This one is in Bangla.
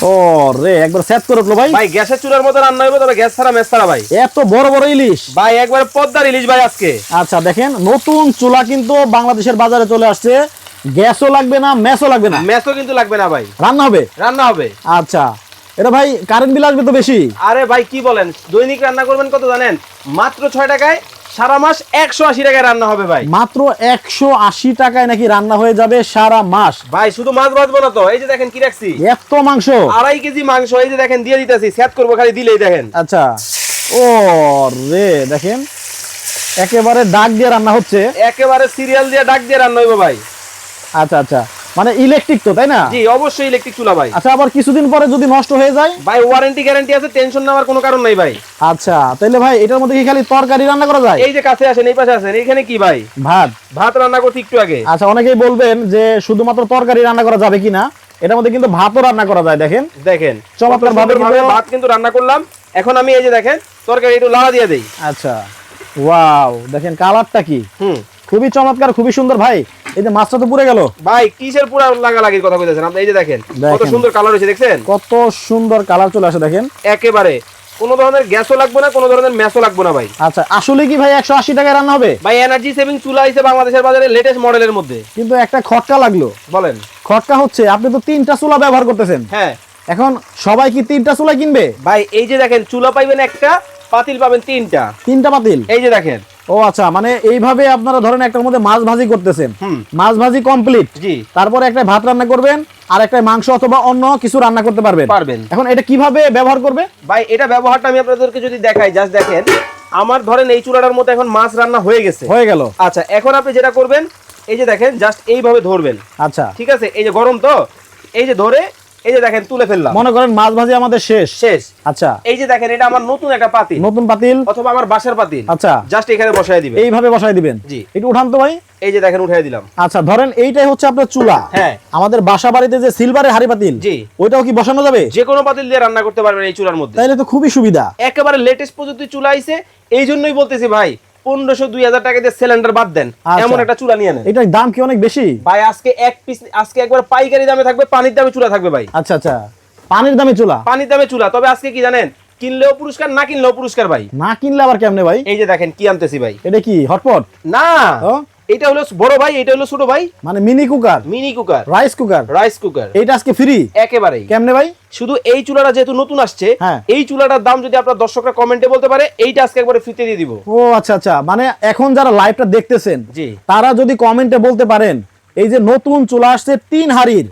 ও রে, একবার সেট করে উঠলো ভাই। ভাই গ্যাসের চুলার মতো রান্না হবে, তবে গ্যাস ছাড়া মেস ছাড়া ভাই। এত বড় বড় ইলিশ ভাই একবার পদ্মার ইলিশ ভাই আজকে। আচ্ছা দেখেন, নতুন চুলা কিন্তু বাংলাদেশের বাজারে চলে আসছে। গ্যাসও লাগবে না, মেসও লাগবে না, মেসও কিন্তু লাগবে না ভাই, রান্না হবে। রান্না হবে। আচ্ছা, এটা ভাই কারেন্ট বিল আসবে তো বেশি? আরে ভাই কি বলেন, দৈনিক রান্না করবেন কত জানেন? মাত্র 6 টাকায় সারা মাস 180 টাকায় রান্না হবে ভাই। মাত্র 180 টাকায় নাকি রান্না হয়ে যাবে সারা মাস? ভাই শুধু মাছ ভাজবো না তো, এই যে দেখেন কি রাখছি, এত মাংস, 2.5 কেজি মাংস, এই যে দেখেন দিয়ে দিতেছি, সেট করবো খালি দিলেই দেখেন। আচ্ছা, ও রে দেখেন, একেবারে ডাক দিয়ে রান্না হচ্ছে, একেবারে সিরিয়াল দিয়ে ডাক দিয়ে রান্না হইবো ভাই। আচ্ছা আচ্ছা, মানে ইলেকট্রিক তো, তাই না? জি অবশ্যই ইলেকট্রিক চুলা ভাই। আচ্ছা, আবার কিছুদিন পরে যদি নষ্ট হয়ে যায়? ভাই ওয়ারেন্টি গ্যারান্টি আছে, টেনশন নেওয়ার কোনো কারণ নাই ভাই। আচ্ছা, তাহলে ভাই এটার মধ্যে কি খালি তরকারি রান্না করা যায়? এই যে কাছে আসেন, এই পাশে আসেন, এখানে কি ভাই ভাত? ভাত রান্না করছি একটু আগে। আচ্ছা, অনেকেই বলবেন যে শুধুমাত্র তরকারি রান্না করা যাবে কিনা, এটার মধ্যে কিন্তু ভাতও রান্না করা যায়। দেখেন দেখেন চমৎকার ভাবে ভাত কিন্তু রান্না করলাম। এখন আমি এই যে দেখেন তরকারি একটু লাড়া দিয়ে দেই। আচ্ছা, ওয়াও, দেখেন কালারটা কি খুবই চমৎকার, খুবই সুন্দর। ভাই এই যে মাছটা তো পুড়ে গেল। ভাই কিসের পুরা লাগালাগির কথা কইতেছেন আপনি? এই যে দেখেন কত সুন্দর কালার হয়েছে, দেখছেন কত সুন্দর কালার চলে আসে দেখেন। একেবারে কোনো ধরনের গ্যাসও লাগবে না, কোনো ধরনের ম্যাসও লাগবে না ভাই। আচ্ছা, আসলে কি ভাই 180 টাকায় রান্না হবে? ভাই এনার্জি সেভিং চুলা আইছে বাংলাদেশের বাজারে লেটেস্ট মডেলের মধ্যে। কিন্তু একটা খটকা লাগলো। বলেন। খটকা হচ্ছে আপনি তো 3টা চুলা ব্যবহার করতেছেন। হ্যাঁ, এখন সবাই কি 3টা চুলা কিনবে? ভাই এই যে দেখেন চুলা পাইবেন একটা, পাতিল পাবেন 3টা। 3টা পাতিল? এই যে দেখেন। ও আচ্ছা, মানে এইভাবে আপনারা ধরেন একটার মধ্যে মাছ ভাজি করতেছেন, মাছ ভাজি কমপ্লিট, জি, তারপরে একটা ভাত রান্না করবেন আর একটা মাংস অথবা অন্য কিছু রান্না করতে পারবেন। এখন এটা কিভাবে ব্যবহার করবে? ভাই এটা ব্যবহারটা আমি আপনাদেরকে যদি দেখাই, জাস্ট দেখেন আমার ধরেন এই চুলাটার মধ্যে এখন মাছ রান্না হয়ে গেছে, হয়ে গেল। আচ্ছা, এখন আপনি যেটা করবেন এই যে দেখেন জাস্ট এইভাবে ধরবেন। আচ্ছা, ঠিক আছে, এই যে গরম তো, এই যে ধরে এই যে দেখেন তুলে ফেললাম। মনে করেন মাছ ভাজি আমাদের শেষ। আচ্ছা, এই যে দেখেন এটা আমার নতুন একটা পাতিল, নতুন পাতিল অথবা আমার বাসার পাতিল। আচ্ছা, জাস্ট এখানে বসায় দিবেন, এইভাবে বসায় দিবেন। জি, একটু উঠান তো ভাই। এই যে দেখেন উঠাই দিলাম। আচ্ছা, ধরেন এইটাই হচ্ছে আপনার চুলা। হ্যাঁ, আমাদের বাসা বাড়িতে যে সিলভারের হাড়ি পাতিল, জি, ওইটাও কি বসানো যাবে? যে কোনো পাতিল দিয়ে রান্না করতে পারবেন এই চুলার মধ্যে। তাইলে তো খুবই সুবিধা। একেবারে লেটেস্ট প্রযুক্তি চুলা আইছে, এই জন্যই বলতেছি ভাই 1500-2000 টাকা দিয়ে সিলিন্ডার বাদ দেন, এমন একটা চুলা নিয়ে নেন। এটার দাম কি অনেক বেশি? ভাই আজকে এক পিস, আজকে একবার পাইকারি দামে থাকবে, পানির দামে চুলা থাকবে ভাই। আচ্ছা আচ্ছা, পানির দামে চুলা? পানির দামে চুলা, তবে আজকে কি জানেন, কিনলেও পুরস্কার, না কিনলেও পুরস্কার ভাই। না কিনলে আবার কেমনে ভাই? এই যে দেখেন কি আনতেছি ভাই। এটা কি হটপট? না, এটা হলো বড় ভাই, এটা হলো ছোট ভাই, মানে mini cooker, mini cooker, rice cooker. Rice cooker এইটা আজকে ফ্রি একেবারেই। কেমনে ভাই? শুধু এই চুলাটা যেহেতু নতুন আসছে, হ্যাঁ, এই চুলাটার দাম যদি আপনার দর্শকরা কমেন্টে বলতে পারে, এইটা আজকে একবারে ফ্রিতে দিয়ে দিব। ও আচ্ছা আচ্ছা, মানে এখন যারা লাইভটা দেখতেছেন, জি, তারা যদি কমেন্টে বলতে পারেন এই যে নতুন চুলা আসছে 3 হাড়ির,